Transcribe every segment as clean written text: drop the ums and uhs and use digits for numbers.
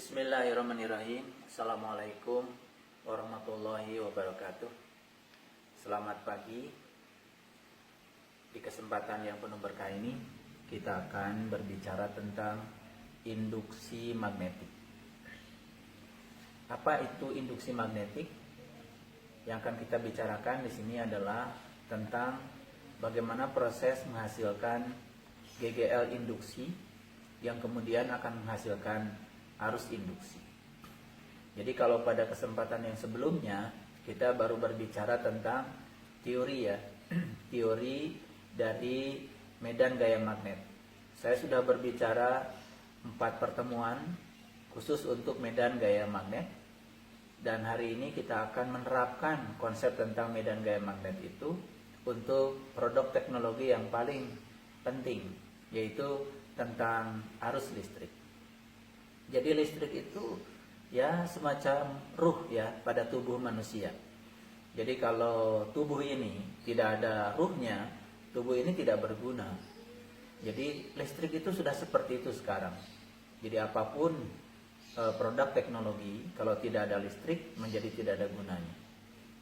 Bismillahirrahmanirrahim. Assalamualaikum warahmatullahi wabarakatuh. Selamat pagi. Di kesempatan yang penuh berkah ini, kita akan berbicara tentang induksi magnetik. Apa itu induksi magnetik? Yang akan kita bicarakan di sini adalah tentang bagaimana proses menghasilkan GGL induksi yang kemudian akan menghasilkan arus induksi. Jadi kalau pada kesempatan yang sebelumnya kita baru berbicara tentang teori ya, teori dari medan gaya magnet. Saya sudah berbicara 4 pertemuan khusus untuk medan gaya magnet, dan hari ini kita akan menerapkan konsep tentang medan gaya magnet itu untuk produk teknologi yang paling penting, yaitu tentang arus listrik. Jadi listrik itu ya semacam ruh ya pada tubuh manusia. Jadi kalau tubuh ini tidak ada ruhnya, tubuh ini tidak berguna. Jadi listrik itu sudah seperti itu sekarang. Jadi apapun produk teknologi, kalau tidak ada listrik menjadi tidak ada gunanya.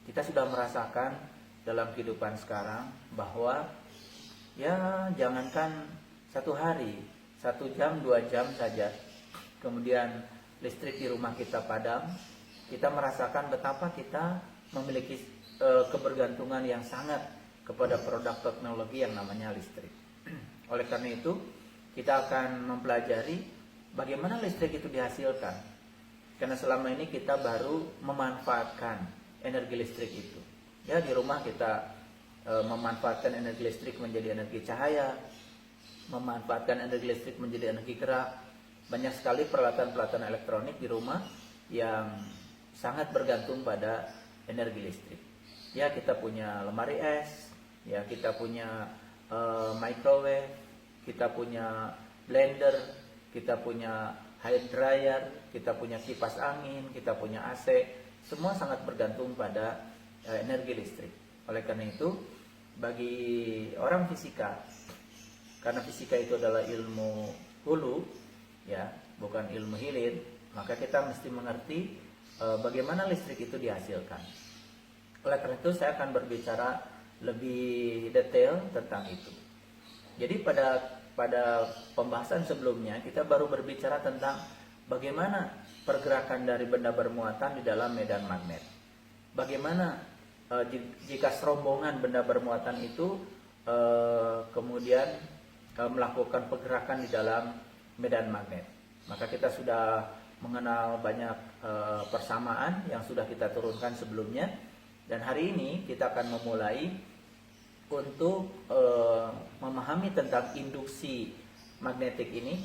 Kita sudah merasakan dalam kehidupan sekarang bahwa ya jangankan 1 hari, 1 jam, 2 jam saja, kemudian listrik di rumah kita padam, kita merasakan betapa kita memiliki kebergantungan yang sangat kepada produk teknologi yang namanya listrik. Oleh karena itu, kita akan mempelajari bagaimana listrik itu dihasilkan. Karena selama ini kita baru memanfaatkan energi listrik itu. Ya, di rumah kita memanfaatkan energi listrik menjadi energi cahaya, memanfaatkan energi listrik menjadi energi gerak. Banyak sekali peralatan-peralatan elektronik di rumah yang sangat bergantung pada energi listrik. Ya, kita punya lemari es, ya kita punya microwave, kita punya blender, kita punya hair dryer, kita punya kipas angin, kita punya AC. Semua sangat bergantung pada energi listrik. Oleh karena itu, bagi orang fisika, karena fisika itu adalah ilmu hulu, ya, bukan ilmu hilir, maka kita mesti mengerti bagaimana listrik itu dihasilkan. Oleh karena itu saya akan berbicara lebih detail tentang itu. Jadi pada pembahasan sebelumnya kita baru berbicara tentang bagaimana pergerakan dari benda bermuatan di dalam medan magnet. Bagaimana jika serombongan benda bermuatan itu kemudian melakukan pergerakan di dalam medan magnet. Maka kita sudah mengenal banyak persamaan yang sudah kita turunkan sebelumnya, dan hari ini kita akan memulai untuk memahami tentang induksi magnetik ini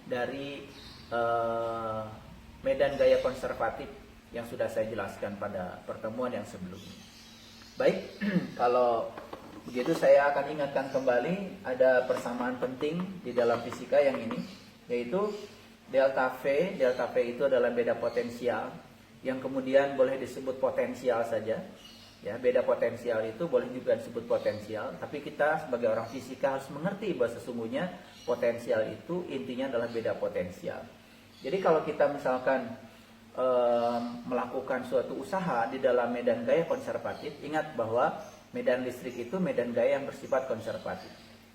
dari medan gaya konservatif yang sudah saya jelaskan pada pertemuan yang sebelumnya. Baik, kalau begitu saya akan ingatkan kembali ada persamaan penting di dalam fisika yang ini, yaitu delta V. Delta V itu adalah beda potensial yang kemudian boleh disebut potensial saja. Ya, beda potensial itu boleh juga disebut potensial, tapi kita sebagai orang fisika harus mengerti bahwa sesungguhnya potensial itu intinya adalah beda potensial. Jadi kalau kita misalkan melakukan suatu usaha di dalam medan gaya konservatif, ingat bahwa medan listrik itu medan gaya yang bersifat konservatif.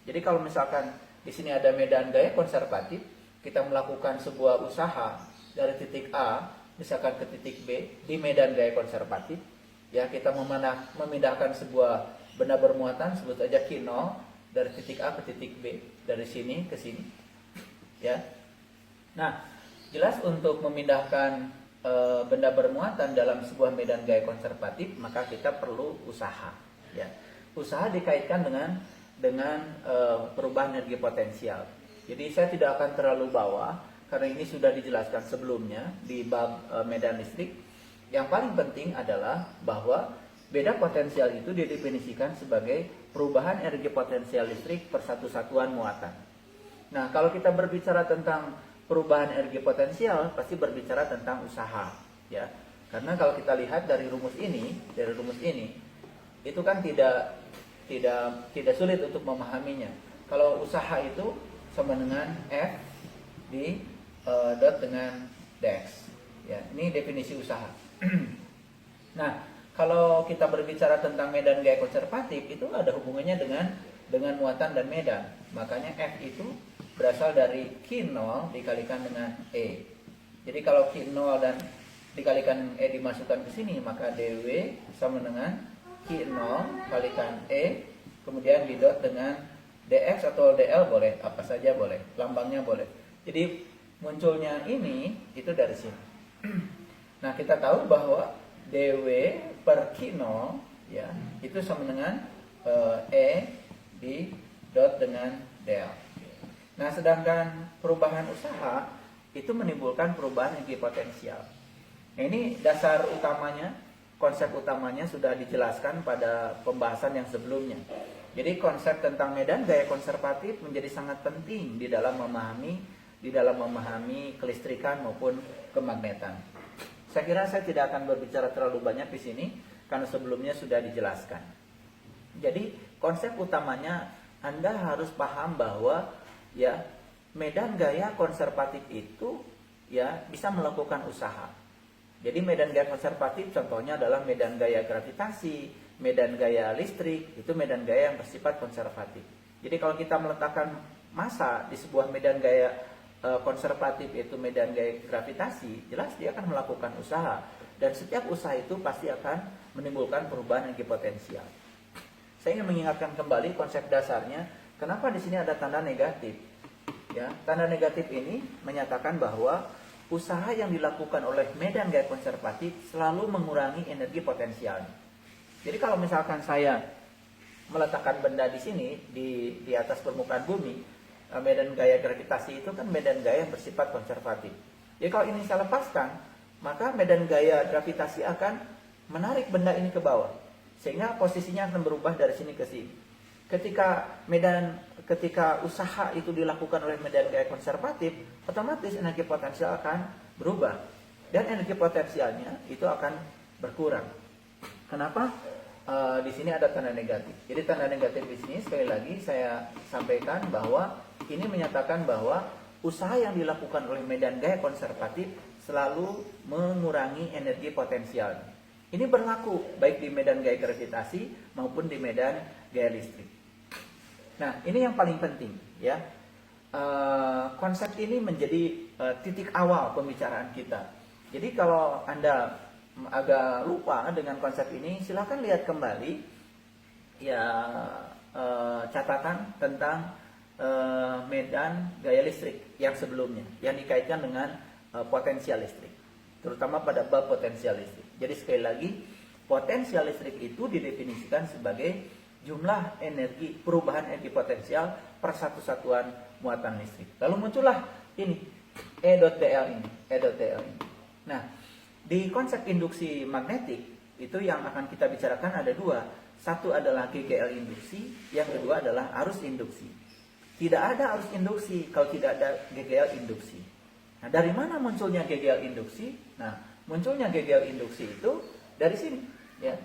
Jadi kalau misalkan di sini ada medan gaya konservatif, kita melakukan sebuah usaha dari titik A misalkan ke titik B di medan gaya konservatif, ya kita memindahkan sebuah benda bermuatan, sebut saja Q0, dari titik A ke titik B, dari sini ke sini. Ya. Nah, jelas untuk memindahkan benda bermuatan dalam sebuah medan gaya konservatif, maka kita perlu usaha. Ya. Usaha dikaitkan dengan perubahan energi potensial. Jadi saya tidak akan terlalu bawah karena ini sudah dijelaskan sebelumnya di bab medan listrik. Yang paling penting adalah bahwa beda potensial itu didefinisikan sebagai perubahan energi potensial listrik per satu satuan muatan. Nah, kalau kita berbicara tentang perubahan energi potensial, pasti berbicara tentang usaha, ya. Karena kalau kita lihat dari rumus ini, itu kan tidak sulit untuk memahaminya. Kalau usaha itu sama dengan F di dot dengan dx. Ya, ini definisi usaha. Nah, kalau kita berbicara tentang medan gaya konservatif, itu ada hubungannya dengan muatan dan medan. Makanya F itu berasal dari Q0 dikalikan dengan E. Jadi kalau Q0 dan dikalikan E dimasukkan ke sini, maka dW sama dengan Q0 kalikan E, kemudian didot dengan dx atau dl boleh, apa saja boleh, lambangnya boleh. Jadi munculnya ini itu dari sini. Nah, kita tahu bahwa dw per Q0 ya itu sama dengan E di dot dengan dl. Nah, sedangkan perubahan usaha itu menimbulkan perubahan energi potensial. Nah, ini dasar utamanya, konsep utamanya sudah dijelaskan pada pembahasan yang sebelumnya. Jadi konsep tentang medan gaya konservatif menjadi sangat penting di dalam memahami kelistrikan maupun kemagnetan. Saya kira saya tidak akan berbicara terlalu banyak di sini karena sebelumnya sudah dijelaskan. Jadi konsep utamanya Anda harus paham bahwa ya medan gaya konservatif itu ya bisa melakukan usaha. Jadi medan gaya konservatif contohnya adalah medan gaya gravitasi, medan gaya listrik, itu medan gaya yang bersifat konservatif. Jadi kalau kita meletakkan massa di sebuah medan gaya konservatif, yaitu medan gaya gravitasi, jelas dia akan melakukan usaha. Dan setiap usaha itu pasti akan menimbulkan perubahan energi potensial. Saya ingin mengingatkan kembali konsep dasarnya, kenapa di sini ada tanda negatif. Ya, tanda negatif ini menyatakan bahwa usaha yang dilakukan oleh medan gaya konservatif selalu mengurangi energi potensialnya. Jadi kalau misalkan saya meletakkan benda di sini di atas permukaan bumi, medan gaya gravitasi itu kan medan gaya yang bersifat konservatif. Jadi kalau ini saya lepaskan, maka medan gaya gravitasi akan menarik benda ini ke bawah, sehingga posisinya akan berubah dari sini ke sini. Ketika usaha itu dilakukan oleh medan gaya konservatif, otomatis energi potensial akan berubah dan energi potensialnya itu akan berkurang. Kenapa? Di sini ada tanda negatif. Jadi tanda negatif di sini sekali lagi saya sampaikan bahwa ini menyatakan bahwa usaha yang dilakukan oleh medan gaya konservatif selalu mengurangi energi potensial. Ini berlaku baik di medan gaya gravitasi maupun di medan gaya listrik. Nah, ini yang paling penting ya. Konsep ini menjadi titik awal pembicaraan kita. Jadi kalau Anda agak lupa dengan konsep ini, silakan lihat kembali ya catatan tentang medan gaya listrik yang sebelumnya yang dikaitkan dengan potensial listrik, terutama pada bab potensial listrik. Jadi sekali lagi, potensial listrik itu didefinisikan sebagai jumlah energi, perubahan energi potensial per satu satuan muatan listrik. Lalu muncullah ini E.dl ini, E.dl ini. Nah, di konsep induksi magnetik itu yang akan kita bicarakan ada dua. Satu adalah GGL induksi, yang kedua adalah arus induksi. Tidak ada arus induksi kalau tidak ada GGL induksi. Nah, dari mana munculnya GGL induksi? Nah, munculnya GGL induksi itu dari sini, ya.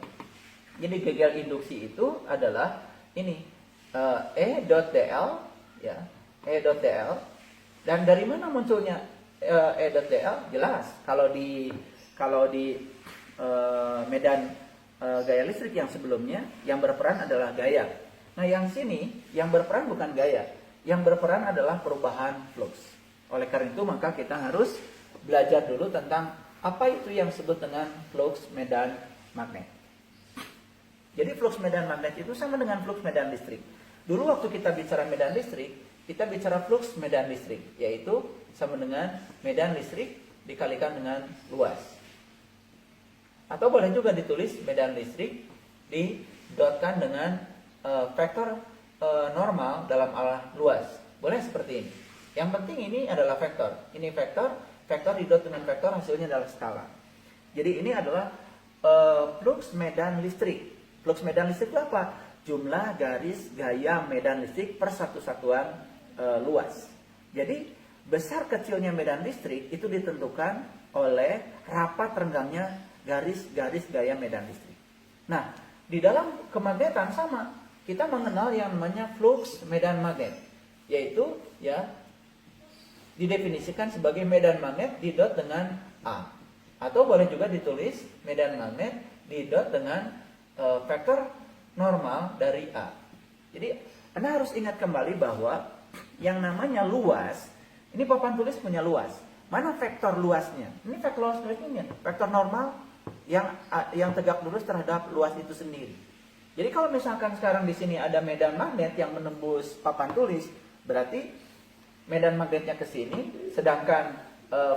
Jadi GGL induksi itu adalah ini E.dl, ya, E.dl. Dan dari mana munculnya E.dl? Jelas kalau di medan gaya listrik yang sebelumnya yang berperan adalah gaya. Nah, yang sini yang berperan bukan gaya, yang berperan adalah perubahan flux. Oleh karena itu maka kita harus belajar dulu tentang apa itu yang disebut dengan flux medan magnet. Jadi flux medan magnet itu sama dengan flux medan listrik. Dulu waktu kita bicara medan listrik, kita bicara flux medan listrik, yaitu sama dengan medan listrik dikalikan dengan luas. Atau boleh juga ditulis medan listrik didotkan dengan vektor normal dalam arah luas. Boleh seperti ini. Yang penting ini adalah vektor. Ini vektor didot dengan vektor, hasilnya adalah skala. Jadi ini adalah flux medan listrik. Flux medan listrik itu apa? Jumlah garis gaya medan listrik per satu satuan luas. Jadi besar kecilnya medan listrik itu ditentukan oleh rapat renggangnya garis-garis gaya medan listrik. Nah, di dalam kemagnetan sama, kita mengenal yang namanya flux medan magnet, yaitu ya didefinisikan sebagai medan magnet didot dengan A. Atau boleh juga ditulis medan magnet didot dengan vektor normal dari A. Jadi Anda harus ingat kembali bahwa yang namanya luas, ini papan tulis punya luas. Mana vektor luasnya? Ini vektor luasnya ini, vektor normal yang tegak lurus terhadap luas itu sendiri. Jadi kalau misalkan sekarang di sini ada medan magnet yang menembus papan tulis, berarti medan magnetnya ke sini, sedangkan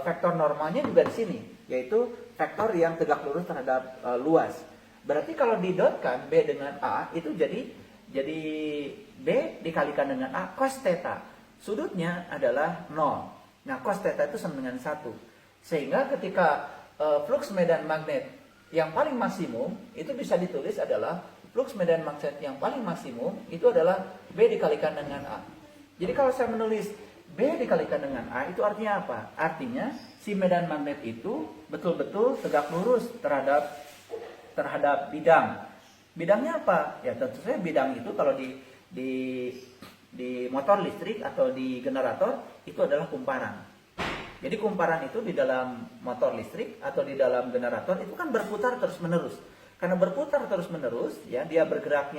vektor normalnya juga di sini, yaitu vektor yang tegak lurus terhadap luas. Berarti kalau didotkan B dengan A itu jadi B dikalikan dengan A cos theta. Sudutnya adalah 0. Nah, cos theta itu sama dengan 1. Sehingga ketika flux medan magnet yang paling maksimum itu bisa ditulis adalah flux medan magnet yang paling maksimum itu adalah B dikalikan dengan A. Jadi kalau saya menulis B dikalikan dengan A itu artinya apa? Artinya si medan magnet itu betul-betul tegak lurus terhadap bidang. Bidangnya apa? Ya tentu saja bidang itu kalau di motor listrik atau di generator itu adalah kumparan. Jadi kumparan itu di dalam motor listrik atau di dalam generator itu kan berputar terus-menerus. Karena berputar terus-menerus, ya dia bergerak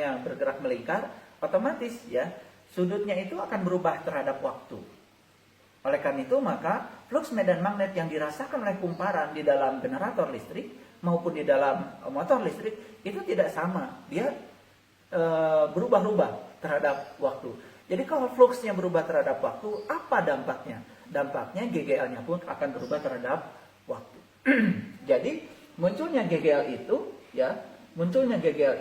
melingkar, otomatis ya sudutnya itu akan berubah terhadap waktu. Oleh karena itu maka flux medan magnet yang dirasakan oleh kumparan di dalam generator listrik maupun di dalam motor listrik itu tidak sama. Dia berubah-ubah terhadap waktu. Jadi kalau fluxnya berubah terhadap waktu, apa dampaknya? Dampaknya GGL-nya pun akan berubah terhadap waktu. Jadi munculnya GGL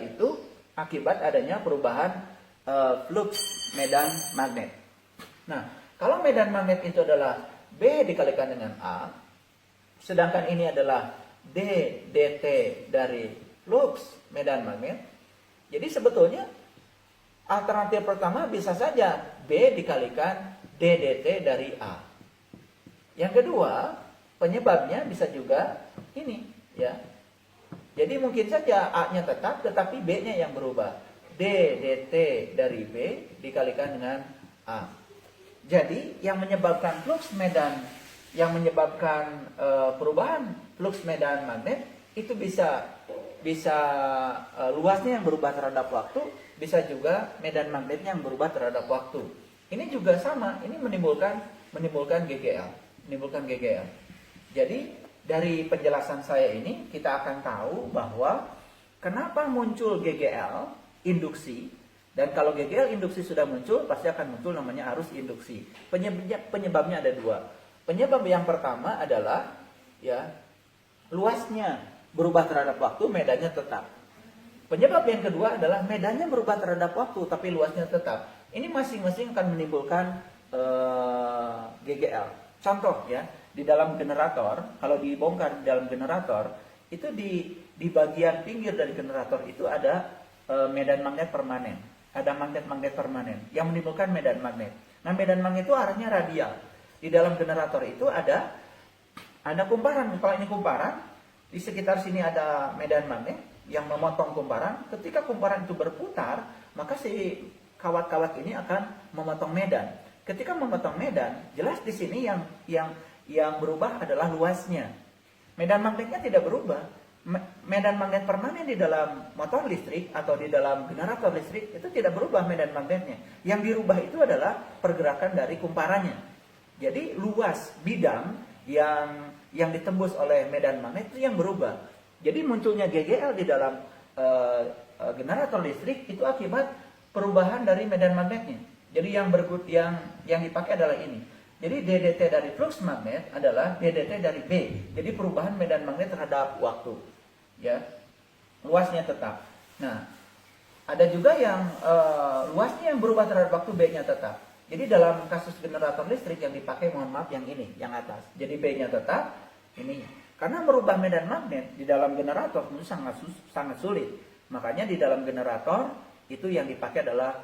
itu akibat adanya perubahan flux medan magnet. Nah, kalau medan magnet itu adalah B dikalikan dengan A, sedangkan ini adalah D dt dari flux medan magnet. Jadi sebetulnya alternatif pertama bisa saja B dikalikan D dt dari A. Yang kedua, penyebabnya bisa juga ini, ya. Jadi mungkin saja A-nya tetap tetapi B-nya yang berubah. D dt dari B dikalikan dengan A. Jadi yang menyebabkan perubahan flux medan magnet itu bisa luasnya yang berubah terhadap waktu, bisa juga medan magnetnya yang berubah terhadap waktu. Ini juga sama, ini menimbulkan GGL. Jadi dari penjelasan saya ini kita akan tahu bahwa kenapa muncul GGL induksi. Dan kalau GGL induksi sudah muncul, pasti akan muncul namanya arus induksi. Penyebabnya ada dua. Penyebab yang pertama adalah ya luasnya berubah terhadap waktu, medannya tetap. Penyebab yang kedua adalah medannya berubah terhadap waktu, tapi luasnya tetap. Ini masing-masing akan menimbulkan GGL. Contoh ya, di dalam generator, kalau dibongkar di dalam generator, itu di bagian pinggir dari generator itu ada medan magnet permanen. Ada magnet-magnet permanen yang menimbulkan medan magnet. Nah, medan magnet itu arahnya radial. Di dalam generator itu ada kumparan. Kalau ini kumparan, di sekitar sini ada medan magnet yang memotong kumparan. Ketika kumparan itu berputar, maka si kawat-kawat ini akan memotong medan. Ketika memotong medan, jelas di sini yang berubah adalah luasnya. Medan magnetnya tidak berubah. Medan magnet permanen di dalam motor listrik atau di dalam generator listrik itu tidak berubah medan magnetnya. Yang dirubah itu adalah pergerakan dari kumparannya. Jadi luas bidang yang ditembus oleh medan magnet itu yang berubah. Jadi munculnya GGL di dalam generator listrik itu akibat perubahan dari medan magnetnya. Jadi yang dipakai adalah ini. Jadi DDT dari flux magnet adalah DDT dari B. Jadi perubahan medan magnet terhadap waktu. Ya, luasnya tetap. Nah, ada juga yang luasnya yang berubah terhadap waktu, B-nya tetap. Jadi dalam kasus generator listrik yang dipakai, mohon maaf yang ini, yang atas. Jadi B-nya tetap, ini. Karena merubah medan magnet di dalam generator itu sangat sulit. Makanya di dalam generator itu yang dipakai adalah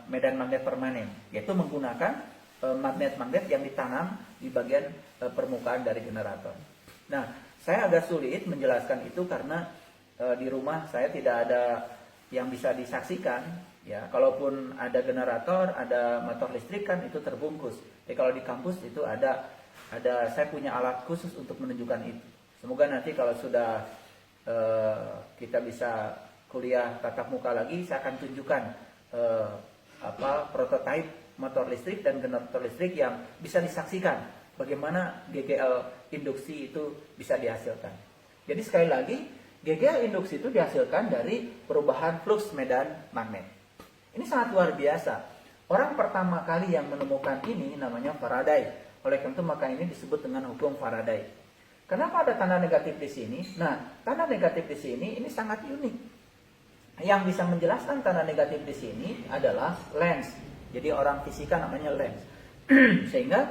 medan magnet permanen, yaitu menggunakan magnet-magnet yang ditanam di bagian permukaan dari generator. Nah, saya agak sulit menjelaskan itu karena di rumah saya tidak ada yang bisa disaksikan Ya, kalaupun ada generator, ada motor listrik kan itu terbungkus. Jadi kalau di kampus itu ada saya punya alat khusus untuk menunjukkan itu. Semoga nanti kalau sudah kita bisa kuliah tatap muka lagi, saya akan tunjukkan prototipe motor listrik dan generator listrik yang bisa disaksikan bagaimana GGL induksi itu bisa dihasilkan. Jadi sekali lagi, GGL induksi itu dihasilkan dari perubahan flux medan magnet. Ini sangat luar biasa. Orang pertama kali yang menemukan ini namanya Faraday. Oleh karena itu maka ini disebut dengan hukum Faraday. Kenapa ada tanda negatif di sini? Nah, tanda negatif di sini ini sangat unik. Yang bisa menjelaskan tanda negatif di sini adalah lens. Jadi orang fisika namanya lens. Sehingga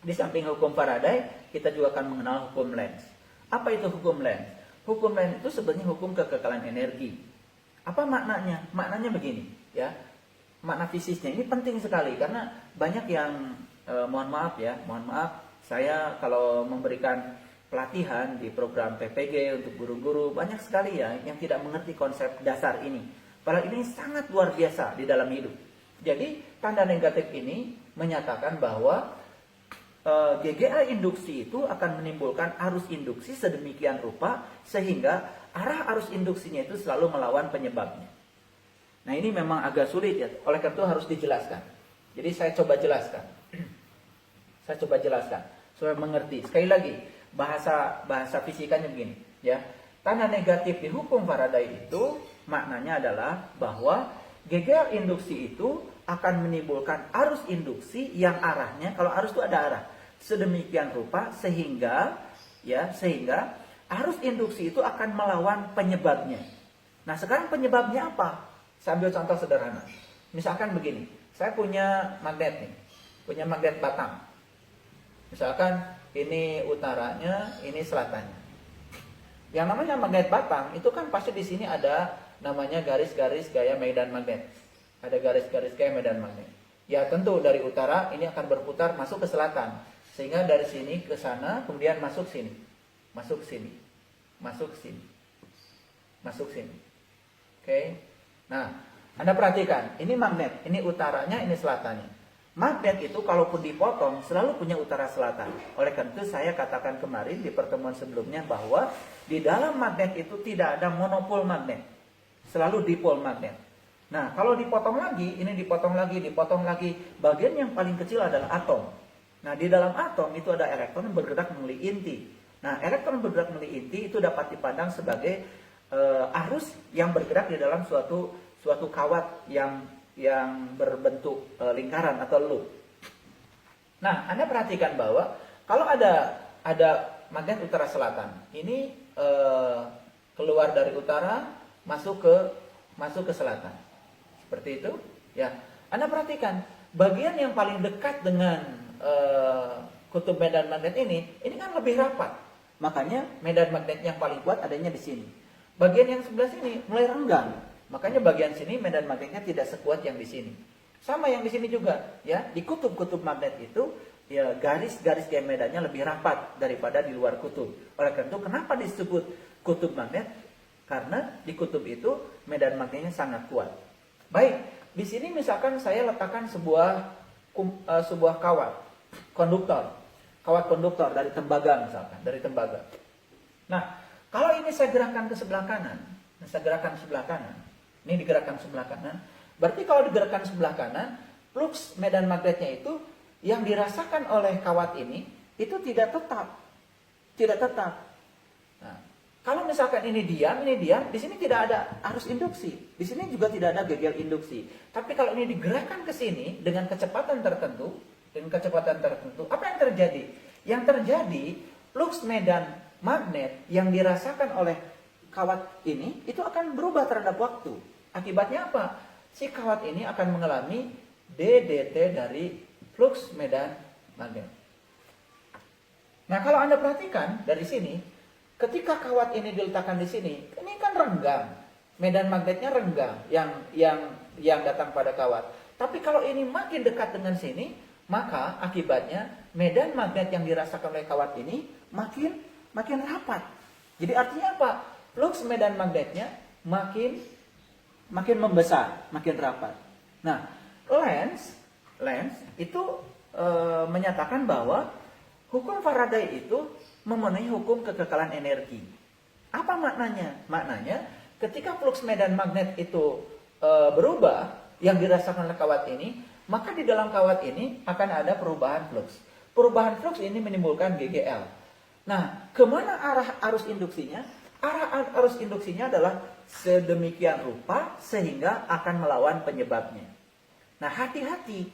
di samping hukum Faraday, kita juga akan mengenal hukum lens. Apa itu hukum lens? Hukum lens itu sebenarnya hukum kekekalan energi. Apa maknanya? Maknanya begini, ya. Makna fisiknya ini penting sekali karena banyak yang mohon maaf, saya kalau memberikan pelatihan di program PPG untuk guru-guru banyak sekali ya yang tidak mengerti konsep dasar ini. Padahal ini sangat luar biasa di dalam hidup. Jadi tanda negatif ini menyatakan bahwa GGL induksi itu akan menimbulkan arus induksi sedemikian rupa sehingga arah arus induksinya itu selalu melawan penyebabnya. Nah ini memang agak sulit ya, oleh karena itu harus dijelaskan. Jadi saya coba jelaskan. Supaya mengerti. Sekali lagi, bahasa fisikanya begini, ya. Tanda negatif di hukum Faraday itu maknanya adalah bahwa GGL induksi itu akan menimbulkan arus induksi yang arahnya, kalau arus itu ada arah, sedemikian rupa sehingga arus induksi itu akan melawan penyebabnya. Nah sekarang penyebabnya apa? Saya ambil contoh sederhana. Misalkan begini, saya punya magnet nih, punya magnet batang. Misalkan ini utaranya, ini selatannya. Yang namanya magnet batang itu kan pasti di sini ada namanya garis-garis gaya medan magnet. Ada garis-garis gaya medan magnet. Ya tentu dari utara ini akan berputar masuk ke selatan. Sehingga dari sini ke sana, kemudian masuk sini. Masuk sini. Masuk sini. Masuk sini. Oke. Nah, Anda perhatikan, ini magnet, ini utaranya, ini selatannya. Magnet itu kalaupun dipotong selalu punya utara selatan. Oleh karena itu saya katakan kemarin di pertemuan sebelumnya bahwa di dalam magnet itu tidak ada monopol magnet. Selalu dipol magnet. Nah, kalau dipotong lagi, ini dipotong lagi, bagian yang paling kecil adalah atom. Nah, di dalam atom itu ada elektron yang bergerak melalui inti. Nah, elektron bergerak melalui inti itu dapat dipandang sebagai arus yang bergerak di dalam suatu kawat yang berbentuk lingkaran atau loop. Nah, Anda perhatikan bahwa kalau ada magnet utara selatan, ini keluar dari utara masuk ke selatan. Seperti itu, ya. Anda perhatikan bagian yang paling dekat dengan kutub medan magnet ini kan lebih rapat. Makanya medan magnet yang paling kuat adanya di sini. Bagian yang sebelah sini mulai renggang. Makanya bagian sini medan magnetnya tidak sekuat yang di sini. Sama yang di sini juga, ya. Di kutub-kutub magnet itu ya garis-garis gaya medannya lebih rapat daripada di luar kutub. Oleh karena itu kenapa disebut kutub magnet? Karena di kutub itu medan magnetnya sangat kuat. Baik, di sini misalkan saya letakkan sebuah kawat konduktor dari tembaga misalkan, dari tembaga. Nah, kalau ini saya gerakkan ke sebelah kanan, ini digerakkan sebelah kanan, berarti kalau digerakkan sebelah kanan, flux medan magnetnya itu yang dirasakan oleh kawat ini itu tidak tetap. Nah, kalau misalkan ini diam, di sini tidak ada arus induksi, di sini juga tidak ada GGL induksi. Tapi kalau ini digerakkan ke sini dengan kecepatan tertentu, apa yang terjadi? Yang terjadi flux medan magnet yang dirasakan oleh kawat ini itu akan berubah terhadap waktu. Akibatnya apa? Si kawat ini akan mengalami DDT dari flux medan magnet. Nah, kalau Anda perhatikan dari sini, ketika kawat ini diletakkan di sini, ini kan renggang. Medan magnetnya renggang yang datang pada kawat. Tapi kalau ini makin dekat dengan sini, maka akibatnya medan magnet yang dirasakan oleh kawat ini makin rapat. Jadi artinya apa? Flux medan magnetnya makin makin membesar, makin rapat. Nah, Lenz itu menyatakan bahwa hukum Faraday itu memenuhi hukum kekekalan energi. Apa maknanya? Maknanya ketika flux medan magnet itu berubah, yang dirasakan oleh kawat ini, maka di dalam kawat ini akan ada perubahan flux. Perubahan flux ini menimbulkan GGL. Nah, kemana arah arus induksinya? Arah arus induksinya adalah sedemikian rupa sehingga akan melawan penyebabnya. Nah, hati-hati.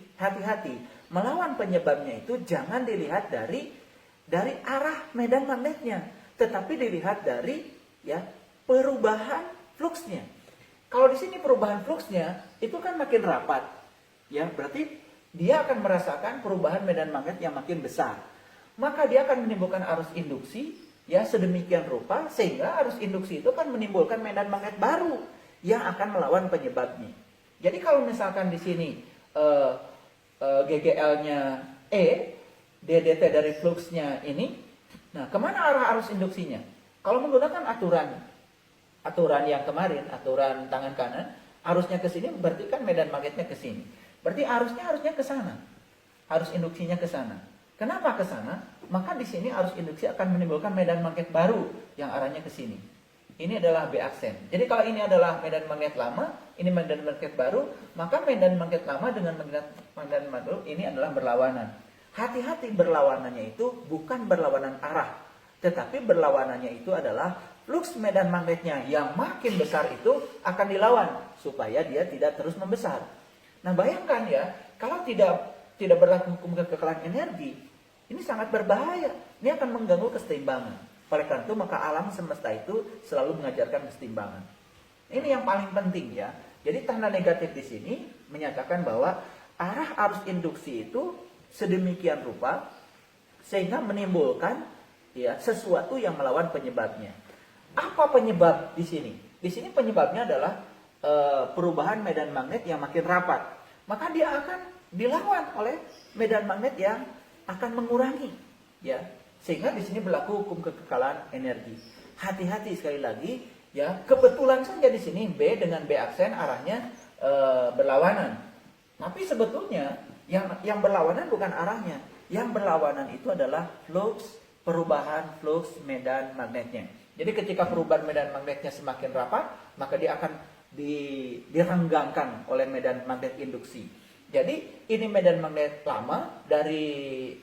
Melawan penyebabnya itu jangan dilihat dari arah medan magnetnya, tetapi dilihat dari perubahan fluksnya. Kalau di sini perubahan fluksnya itu kan makin rapat, berarti dia akan merasakan perubahan medan magnet yang makin besar. Maka dia akan menimbulkan arus induksi sedemikian rupa sehingga arus induksi itu kan menimbulkan medan magnet baru yang akan melawan penyebabnya. Jadi kalau misalkan di sini GGL-nya E, DDT dari fluxnya ini, nah kemana arah arus induksinya? Kalau menggunakan aturan yang kemarin, aturan tangan kanan, arusnya ke sini berarti kan medan magnetnya ke sini. Berarti harusnya ke sana. Arus induksinya ke sana. Kenapa ke sana? Maka di sini arus induksi akan menimbulkan medan magnet baru yang arahnya ke sini. Ini adalah B aksen. Jadi kalau ini adalah medan magnet lama, ini medan magnet baru, maka medan magnet lama dengan medan magnet baru ini adalah berlawanan. Hati-hati, berlawanannya itu bukan berlawanan arah, tetapi berlawanannya itu adalah flux medan magnetnya yang makin besar itu akan dilawan supaya dia tidak terus membesar. Nah, bayangkan kalau tidak berlaku hukum kekekalan energi, ini sangat berbahaya. Ini akan mengganggu keseimbangan. Oleh karena itu maka alam semesta itu selalu mengajarkan keseimbangan. Ini yang paling penting Jadi tanda negatif di sini menyatakan bahwa arah arus induksi itu sedemikian rupa sehingga menimbulkan sesuatu yang melawan penyebabnya. Apa penyebab di sini? Di sini penyebabnya adalah perubahan medan magnet yang makin rapat. Maka dia akan dilawan oleh medan magnet yang akan mengurangi sehingga di sini berlaku hukum kekekalan energi. Hati-hati sekali lagi kebetulan saja di sini B dengan B aksen arahnya berlawanan. Tapi sebetulnya yang berlawanan bukan arahnya. Yang berlawanan itu adalah perubahan flux medan magnetnya. Jadi ketika perubahan medan magnetnya semakin rapat, maka dia akan direnggangkan oleh medan magnet induksi. Jadi ini medan magnet lama dari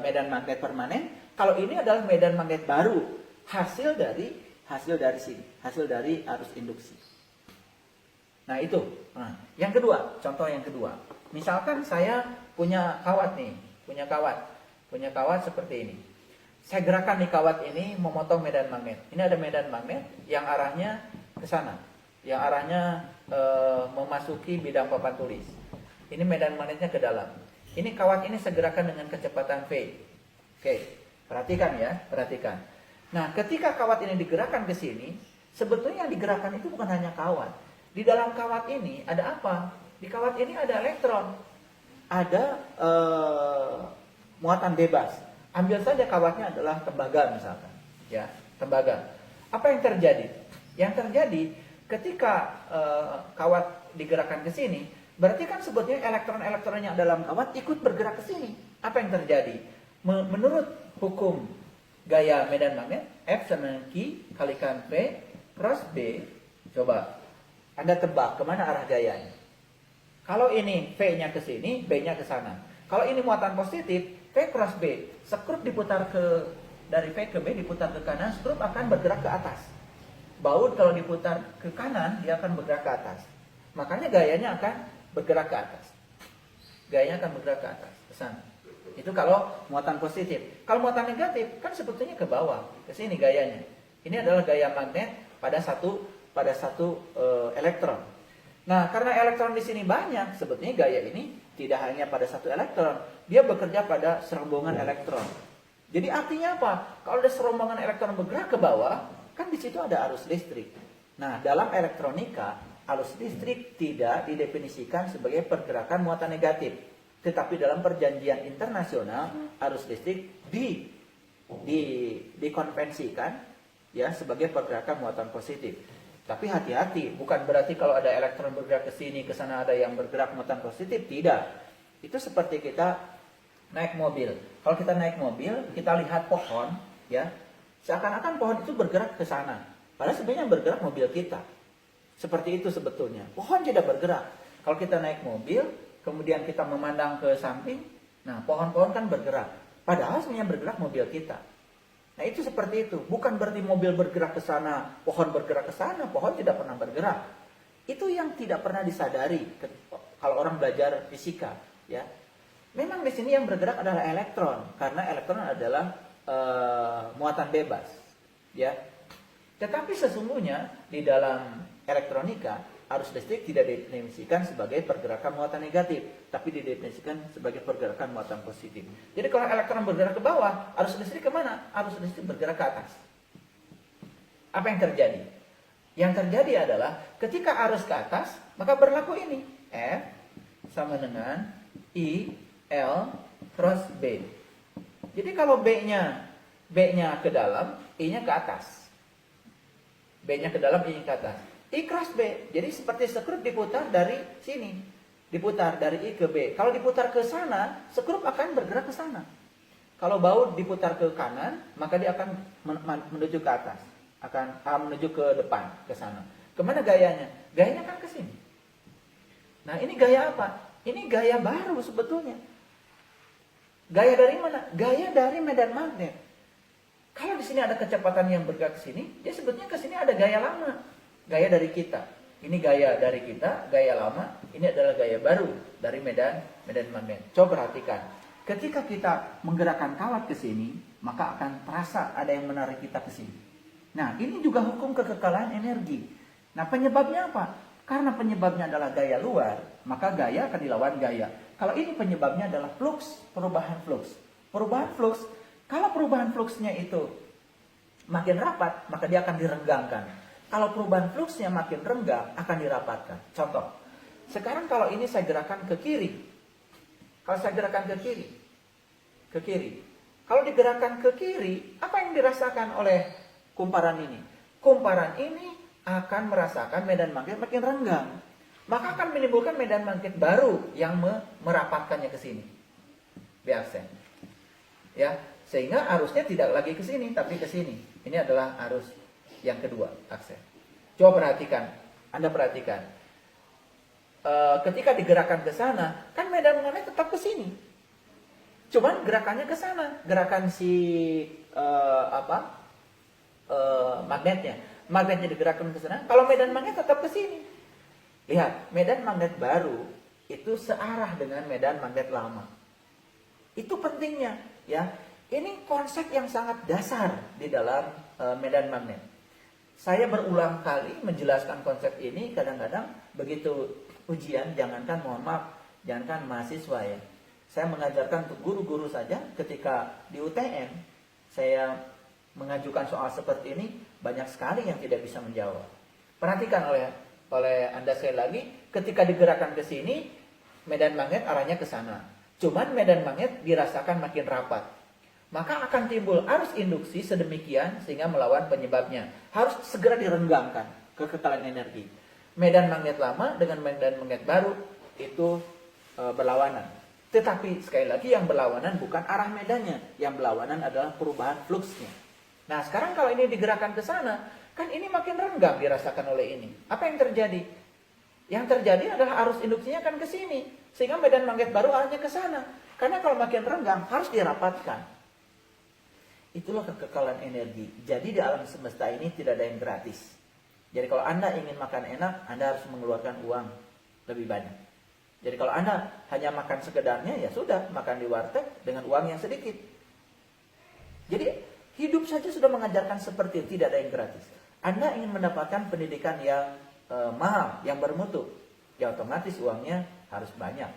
medan magnet permanen. Kalau ini adalah medan magnet baru hasil dari arus induksi. Nah itu. Yang kedua, contoh yang kedua. Misalkan saya punya kawat seperti ini. Saya gerakan di kawat ini memotong medan magnet. Ini ada medan magnet yang arahnya ke sana, yang arahnya memasuki bidang papan tulis. Ini medan magnetnya ke dalam. Ini kawat ini saya gerakan dengan kecepatan V. Oke, perhatikan. Nah, ketika kawat ini digerakkan ke sini, sebetulnya yang digerakkan itu bukan hanya kawat. Di dalam kawat ini ada apa? Di kawat ini ada elektron, ada muatan bebas. Ambil saja kawatnya adalah tembaga misalkan, tembaga. Apa yang terjadi? Yang terjadi ketika kawat digerakkan ke sini, berarti kan sebetulnya elektron-elektronnya dalam kawat ikut bergerak ke sini. Apa yang terjadi? Menurut hukum gaya medan magnet, F sama Q kalikan P cross B. Coba Anda tebak kemana arah gayanya. Kalau ini V-nya ke sini, B-nya ke sana. Kalau ini muatan positif, V cross B, skrup diputar dari V ke B diputar ke kanan, skrup akan bergerak ke atas. Baut kalau diputar ke kanan, dia akan bergerak ke atas. Makanya gayanya akan bergerak ke atas. Ke sana. Itu kalau muatan positif. Kalau muatan negatif, kan sebetulnya ke bawah, ke sini gayanya. Ini adalah gaya magnet pada satu elektron. Nah, karena elektron di sini banyak, sebetulnya gaya ini tidak hanya pada satu elektron, dia bekerja pada serombongan elektron. Jadi artinya apa? Kalau ada serombongan elektron bergerak ke bawah, kan di situ ada arus listrik. Nah, dalam elektronika, arus listrik tidak didefinisikan sebagai pergerakan muatan negatif. Tetapi dalam perjanjian internasional, arus listrik dikonvensikan ya sebagai pergerakan muatan positif. Tapi hati-hati, bukan berarti kalau ada elektron bergerak ke sini, ke sana ada yang bergerak muatan positif, tidak. Itu seperti kita naik mobil. Kalau kita naik mobil, kita lihat pohon, ya, seakan-akan pohon itu bergerak ke sana. Padahal sebenarnya bergerak mobil kita. Seperti itu sebetulnya. Pohon tidak bergerak. Kalau kita naik mobil, kemudian kita memandang ke samping, nah pohon-pohon kan bergerak. Padahal sebenarnya bergerak mobil kita. Nah itu seperti itu. Bukan berarti mobil bergerak ke sana, pohon bergerak ke sana, pohon tidak pernah bergerak. Itu yang tidak pernah disadari kalau orang belajar fisika, ya. Memang di sini yang bergerak adalah elektron, karena elektron adalah muatan bebas, ya. Tetapi sesungguhnya di dalam elektronika arus listrik tidak didefinisikan sebagai pergerakan muatan negatif, tapi didefinisikan sebagai pergerakan muatan positif. Jadi kalau elektron bergerak ke bawah, arus listrik kemana? Arus listrik bergerak ke atas. Apa yang terjadi? Yang terjadi adalah ketika arus ke atas, maka berlaku ini. F sama dengan I L cross B. Jadi kalau B-nya ke dalam, I-nya ke atas. B-nya ke dalam, I-nya ke atas. I cross B, jadi seperti skrup diputar dari sini, diputar dari I ke B. Kalau diputar ke sana, skrup akan bergerak ke sana. Kalau baut diputar ke kanan, maka dia akan menuju ke atas, akan menuju ke depan, ke sana. Kemana gayanya? Gayanya kan ke sini. Nah ini gaya apa? Ini gaya baru sebetulnya. Gaya dari mana? Gaya dari medan magnet. Kalau di sini ada kecepatan yang bergerak ke sini, dia sebetulnya ke sini ada gaya lama. Gaya dari kita. Ini gaya dari kita, gaya lama. Ini adalah gaya baru dari medan magnet. Coba perhatikan. Ketika kita menggerakkan kawat ke sini, maka akan terasa ada yang menarik kita ke sini. Nah, ini juga hukum kekekalan energi. Nah, penyebabnya apa? Karena penyebabnya adalah gaya luar, maka gaya akan dilawan gaya. Kalau ini penyebabnya adalah flux, perubahan flux. Perubahan flux, kalau perubahan fluxnya itu makin rapat, maka dia akan direnggangkan. Kalau perubahan fluxnya makin renggang, akan dirapatkan. Contoh, sekarang kalau ini saya gerakan ke kiri. Kalau saya gerakan ke kiri. Kalau digerakkan ke kiri, apa yang dirasakan oleh kumparan ini? Kumparan ini akan merasakan medan magnet makin renggang. Maka akan menimbulkan medan magnet baru yang merapatkannya ke sini. Biasa. Ya, sehingga arusnya tidak lagi ke sini, tapi ke sini. Ini adalah arus yang kedua, aksen. Coba perhatikan, Anda perhatikan. Ketika digerakkan ke sana, kan medan magnet tetap ke sini. Cuman gerakannya ke sana, gerakan si magnetnya. Magnetnya digerakkan ke sana, kalau medan magnet tetap ke sini. Lihat, medan magnet baru itu searah dengan medan magnet lama. Itu pentingnya, ya. Ini konsep yang sangat dasar di dalam medan magnet. Saya berulang kali menjelaskan konsep ini, kadang-kadang begitu ujian, mohon maaf, jangankan mahasiswa ya. Saya mengajarkan untuk guru-guru saja, ketika di UTM, saya mengajukan soal seperti ini, banyak sekali yang tidak bisa menjawab. Perhatikan oleh Anda sekali lagi, ketika digerakkan ke sini, medan magnet arahnya ke sana. Cuman medan magnet dirasakan makin rapat. Maka akan timbul arus induksi sedemikian sehingga melawan penyebabnya. Harus segera direnggangkan kekekalan energi. Medan magnet lama dengan medan magnet baru itu berlawanan. Tetapi sekali lagi yang berlawanan bukan arah medannya. Yang berlawanan adalah perubahan fluxnya. Nah sekarang kalau ini digerakkan ke sana, kan ini makin renggang dirasakan oleh ini. Apa yang terjadi? Yang terjadi adalah arus induksinya akan ke sini. Sehingga medan magnet baru arahnya ke sana. Karena kalau makin renggang harus dirapatkan. Itulah kekekalan energi. Jadi di alam semesta ini tidak ada yang gratis. Jadi kalau Anda ingin makan enak, Anda harus mengeluarkan uang lebih banyak. Jadi kalau Anda hanya makan sekedarnya, ya sudah, makan di warteg dengan uang yang sedikit. Jadi hidup saja sudah mengajarkan seperti itu, tidak ada yang gratis. Anda ingin mendapatkan pendidikan yang mahal, yang bermutu, ya otomatis uangnya harus banyak.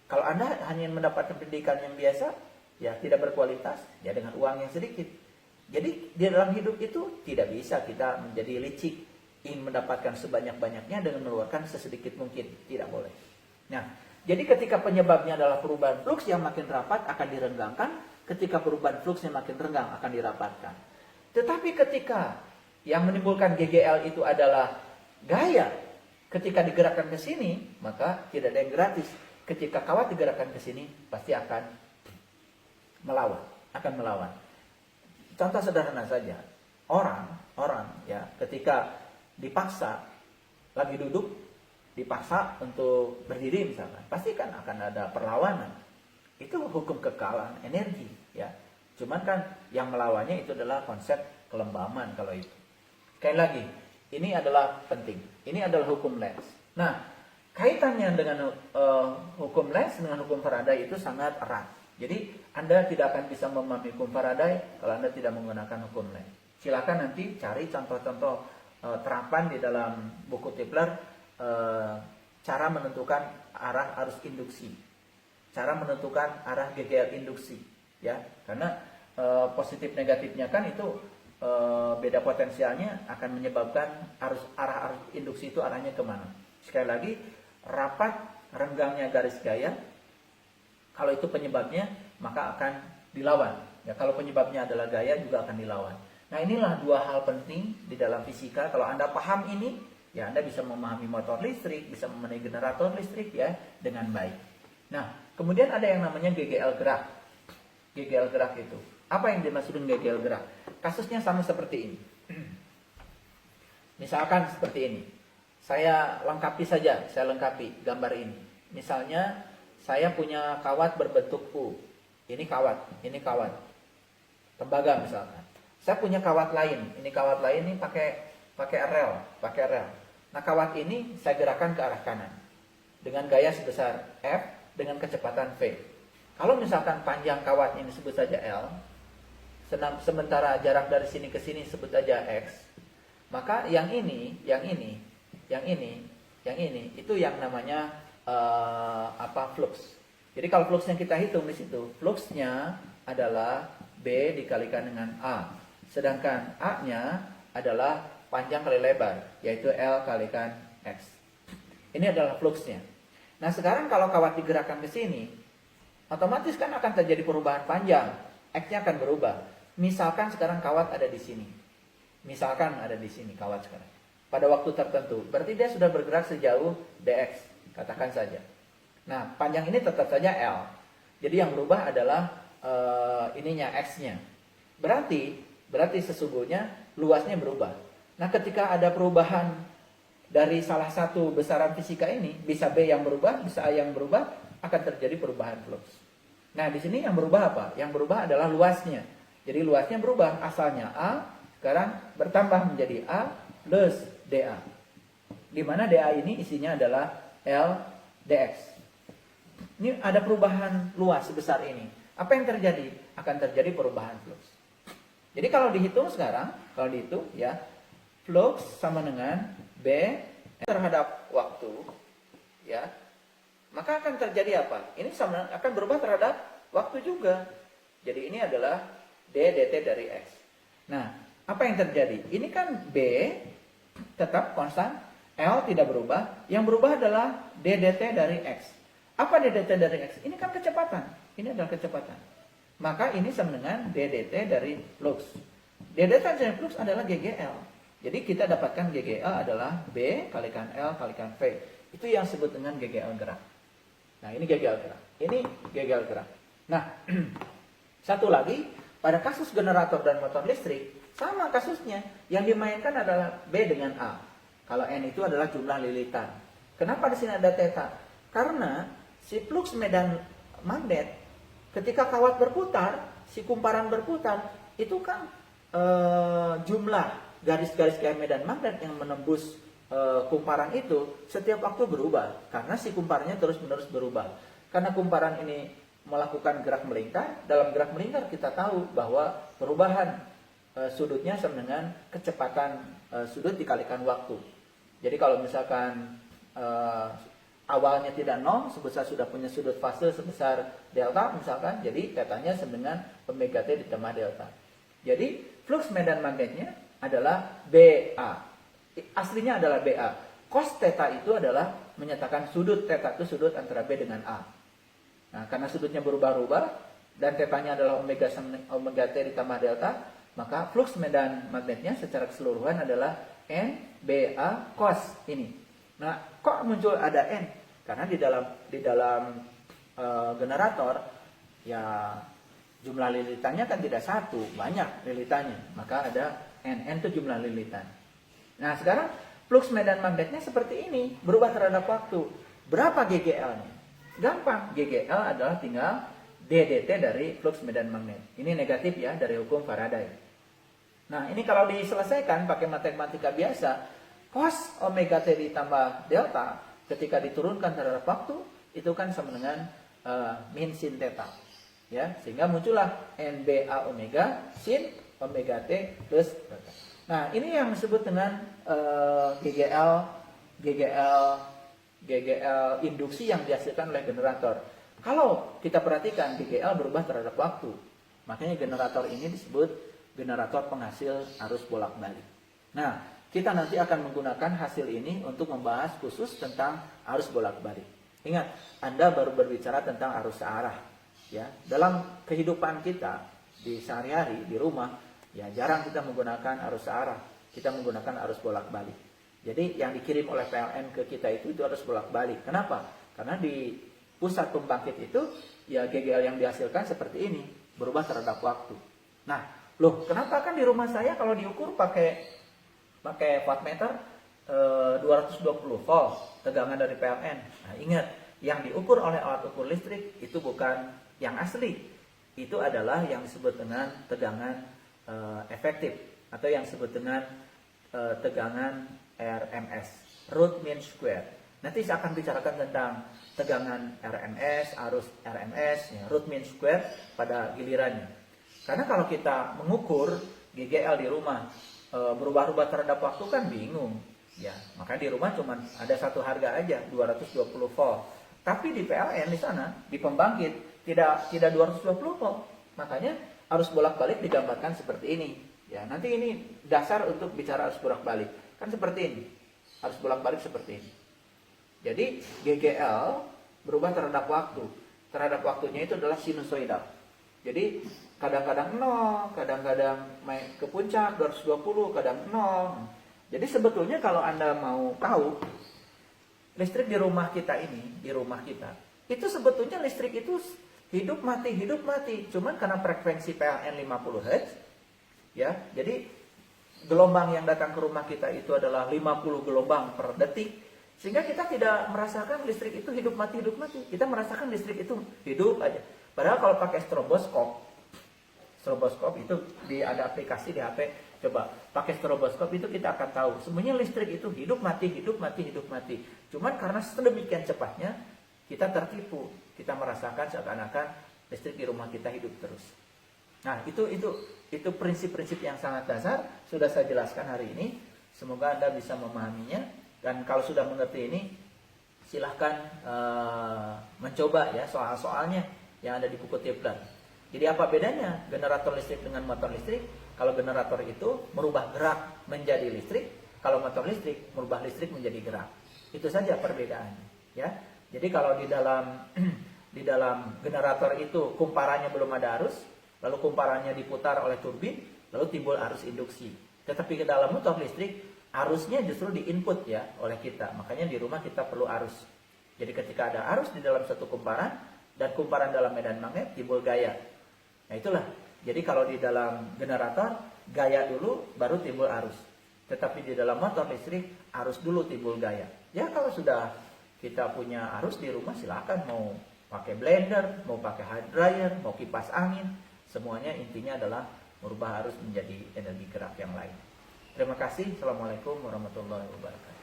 Kalau Anda hanya mendapatkan pendidikan yang biasa, ya tidak berkualitas, ya dengan uang yang sedikit. Jadi di dalam hidup itu tidak bisa kita menjadi licik, ingin mendapatkan sebanyak-banyaknya dengan mengeluarkan sesedikit mungkin, tidak boleh. Nah, jadi ketika penyebabnya adalah perubahan flux yang makin rapat akan direnggangkan, ketika perubahan flux yang makin renggang akan dirapatkan. Tetapi ketika yang menimbulkan GGL itu adalah gaya, ketika digerakkan ke sini, maka tidak ada yang gratis. Ketika kawat digerakkan ke sini, pasti akan melawan. Contoh sederhana saja, orang ya, ketika dipaksa lagi duduk, dipaksa untuk berdiri misalkan, pasti kan akan ada perlawanan. Itu hukum kekalan energi ya. Cuman kan yang melawannya itu adalah konsep kelembaman kalau itu. Sekali lagi, ini adalah penting. Ini adalah hukum Lenz. Nah, kaitannya dengan hukum Lenz dengan hukum Faraday itu sangat erat. Jadi Anda tidak akan bisa memahami hukum Faraday kalau Anda tidak menggunakan hukum Lenz. Silakan nanti cari contoh-contoh terapan di dalam buku Tipler, cara menentukan arah arus induksi, cara menentukan arah GGL induksi, ya. Karena positif negatifnya kan itu beda potensialnya akan menyebabkan arah arus induksi itu arahnya kemana. Sekali lagi, rapat renggangnya garis gaya, kalau itu penyebabnya maka akan dilawan. Ya, kalau penyebabnya adalah gaya juga akan dilawan. Nah, inilah dua hal penting di dalam fisika. Kalau Anda paham ini, ya Anda bisa memahami motor listrik, bisa memahami generator listrik ya dengan baik. Nah, kemudian ada yang namanya GGL gerak. GGL gerak itu. Apa yang dimaksud dengan GGL gerak? Kasusnya sama seperti ini. Misalkan seperti ini. Saya lengkapi gambar ini. Misalnya saya punya kawat berbentuk U. Ini kawat. Tembaga misalkan. Saya punya kawat lain. Ini kawat lain ini pakai rel. Nah, kawat ini saya gerakkan ke arah kanan dengan gaya sebesar F dengan kecepatan V. Kalau misalkan panjang kawat ini sebut saja L, sementara jarak dari sini ke sini sebut saja X, maka yang ini itu yang namanya flux. Jadi kalau fluxnya kita hitung di situ, fluxnya adalah B dikalikan dengan A, sedangkan A-nya adalah panjang kali lebar, yaitu L kalikan X. Ini adalah fluxnya. Nah, sekarang kalau kawat digerakkan ke sini, otomatis kan akan terjadi perubahan panjang. X-nya akan berubah. Misalkan sekarang kawat ada di sini. Kawat sekarang. Pada waktu tertentu. Berarti dia sudah bergerak sejauh dx. Katakan saja. Nah, panjang ini tetap saja L. Jadi yang berubah adalah X-nya. Berarti sesungguhnya luasnya berubah. Nah, ketika ada perubahan dari salah satu besaran fisika ini, bisa B yang berubah, bisa A yang berubah, akan terjadi perubahan flux. Nah, di sini yang berubah apa? Yang berubah adalah luasnya. Jadi luasnya berubah, asalnya A, sekarang bertambah menjadi A plus dA. Di mana dA ini isinya adalah L dx. Ini ada perubahan luas sebesar ini. Apa yang terjadi? Akan terjadi perubahan flux. Jadi kalau dihitung sekarang, ya, flux sama dengan B terhadap waktu, ya, maka akan terjadi apa? Ini akan berubah terhadap waktu juga. Jadi ini adalah d dt dari x. Nah, apa yang terjadi? Ini kan B tetap konstan, L tidak berubah. Yang berubah adalah d dt dari x. Apa d dt dari x? Ini kan kecepatan. Ini adalah kecepatan. Maka ini sama dengan d dt dari flux. D dt dari flux adalah GGL. Jadi kita dapatkan GGL adalah B kalikan L kalikan V. Itu yang disebut dengan GGL gerak. Nah, ini GGL gerak. Ini GGL gerak. Nah, satu lagi, pada kasus generator dan motor listrik, sama kasusnya. Yang dimainkan adalah B dengan A. Kalau N itu adalah jumlah lilitan. Kenapa di sini ada theta? Karena si flux medan magnet, ketika kawat berputar, si kumparan berputar, itu kan jumlah garis-garis gaya medan magnet yang menembus kumparan itu setiap waktu berubah. Karena si kumparannya terus-menerus berubah. Karena kumparan ini melakukan gerak melingkar, dalam gerak melingkar kita tahu bahwa perubahan sudutnya sama dengan kecepatan sudut dikalikan waktu. Jadi kalau misalkan awalnya tidak nol, sebesar sudah punya sudut fase sebesar delta misalkan, jadi katanya sama dengan omega t ditambah delta. Jadi flux medan magnetnya adalah BA. Aslinya adalah BA. Cos theta itu adalah menyatakan sudut theta itu sudut antara B dengan A. Nah, karena sudutnya berubah-ubah dan tetanya adalah omega t ditambah delta, maka flux medan magnetnya secara keseluruhan adalah NBA cos ini. Nah, kok muncul ada N? Karena di dalam generator ya jumlah lilitannya kan tidak satu, banyak lilitannya. Maka ada N itu jumlah lilitan. Nah, sekarang flux medan magnetnya seperti ini, berubah terhadap waktu. Berapa GGL-nya? Gampang, GGL adalah tinggal DDT dari flux medan magnet. Ini negatif ya dari hukum Faraday. Nah, ini kalau diselesaikan pakai matematika biasa, cos omega T ditambah delta ketika diturunkan terhadap waktu itu kan sama dengan min sin theta. Ya, sehingga muncullah NBA omega sin omega T plus delta. Nah, ini yang disebut dengan GGL induksi yang dihasilkan oleh generator. Kalau kita perhatikan GGL berubah terhadap waktu, makanya generator ini disebut generator penghasil arus bolak-balik. Nah, kita nanti akan menggunakan hasil ini untuk membahas khusus tentang arus bolak-balik. Ingat, Anda baru berbicara tentang arus searah. Ya, dalam kehidupan kita di sehari-hari di rumah, ya jarang kita menggunakan arus searah. Kita menggunakan arus bolak-balik. Jadi yang dikirim oleh PLN ke kita itu arus bolak-balik. Kenapa? Karena di pusat pembangkit itu ya GGL yang dihasilkan seperti ini, berubah terhadap waktu. Nah, loh, kenapa kan di rumah saya kalau diukur pakai wattmeter 220 volt tegangan dari PLN. Nah, ingat, yang diukur oleh alat ukur listrik itu bukan yang asli. Itu adalah yang disebut dengan tegangan efektif atau yang disebut dengan tegangan RMS, root mean square. Nanti saya akan bicarakan tentang tegangan RMS, arus RMS, ya, root mean square pada gilirannya. Karena kalau kita mengukur GGL di rumah berubah-ubah terhadap waktu kan bingung. Ya, makanya di rumah cuma ada satu harga aja, 220 volt. Tapi di PLN di sana, di pembangkit tidak 220 volt. Makanya arus bolak-balik digambarkan seperti ini. Ya, nanti ini dasar untuk bicara arus bolak-balik. Kan seperti ini. Arus bolak-balik seperti ini. Jadi GGL berubah terhadap waktu. Terhadap waktunya itu adalah sinusoidal. Jadi kadang-kadang 0, kadang-kadang naik ke puncak 220, kadang 0. Jadi sebetulnya kalau Anda mau tahu listrik di rumah kita ini, di rumah kita, itu sebetulnya listrik itu hidup mati. Cuman karena frekuensi PLN 50 Hz, ya, jadi gelombang yang datang ke rumah kita itu adalah 50 gelombang per detik. Sehingga kita tidak merasakan listrik itu hidup mati. Kita merasakan listrik itu hidup aja. Padahal kalau pakai stroboskop itu ada aplikasi di HP. Coba pakai stroboskop itu kita akan tahu semuanya listrik itu hidup mati. Cuman karena sedemikian cepatnya kita tertipu, kita merasakan seakan-akan listrik di rumah kita hidup terus. Nah, itu prinsip-prinsip yang sangat dasar sudah saya jelaskan hari ini. Semoga Anda bisa memahaminya, dan kalau sudah mengerti ini silahkan mencoba ya soal-soalnya yang ada di buku Tipler. Jadi apa bedanya generator listrik dengan motor listrik? Kalau generator itu merubah gerak menjadi listrik, kalau motor listrik merubah listrik menjadi gerak. Itu saja perbedaannya, ya. Jadi kalau di dalam generator itu kumparannya belum ada arus, lalu kumparannya diputar oleh turbin, lalu timbul arus induksi. Tetapi ke dalam motor listrik, arusnya justru diinput ya oleh kita. Makanya di rumah kita perlu arus. Jadi ketika ada arus di dalam satu kumparan dan kumparan dalam medan magnet, timbul gaya. Nah itulah. Jadi kalau di dalam generator, gaya dulu baru timbul arus. Tetapi di dalam motor listrik, arus dulu timbul gaya. Ya kalau sudah kita punya arus di rumah, silakan mau pakai blender, mau pakai hair dryer, mau kipas angin. Semuanya intinya adalah merubah arus menjadi energi gerak yang lain. Terima kasih. Assalamualaikum warahmatullahi wabarakatuh.